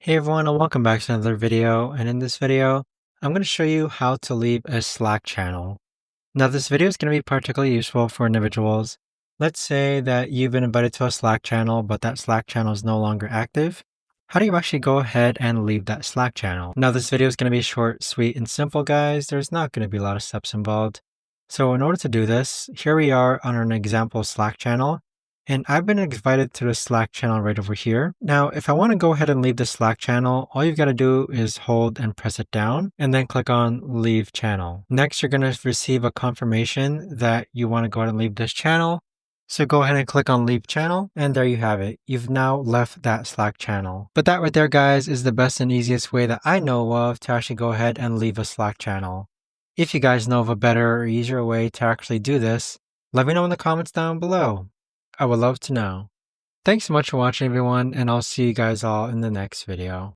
Hey everyone, and welcome back to another video. And in this video, I'm going to show you how to leave a Slack channel. Now, this video is going to be particularly useful for individuals. Let's say that you've been invited to a Slack channel, but that Slack channel is no longer active. How do you actually go ahead and leave that Slack channel? Now, this video is going to be short, sweet, and simple, guys. There's not going to be a lot of steps involved. So in order to do this, here we are on an example Slack channel. And I've been invited to the Slack channel right over here. Now, if I want to go ahead and leave the Slack channel, all you've got to do is hold and press it down and then click on Leave Channel. Next, you're going to receive a confirmation that you want to go ahead and leave this channel. So go ahead and click on Leave Channel, and there you have it. You've now left that Slack channel. But that right there, guys, is the best and easiest way that I know of to actually go ahead and leave a Slack channel. If you guys know of a better or easier way to actually do this, let me know in the comments down below. I would love to know. Thanks so much for watching, everyone, and I'll see you guys all in the next video.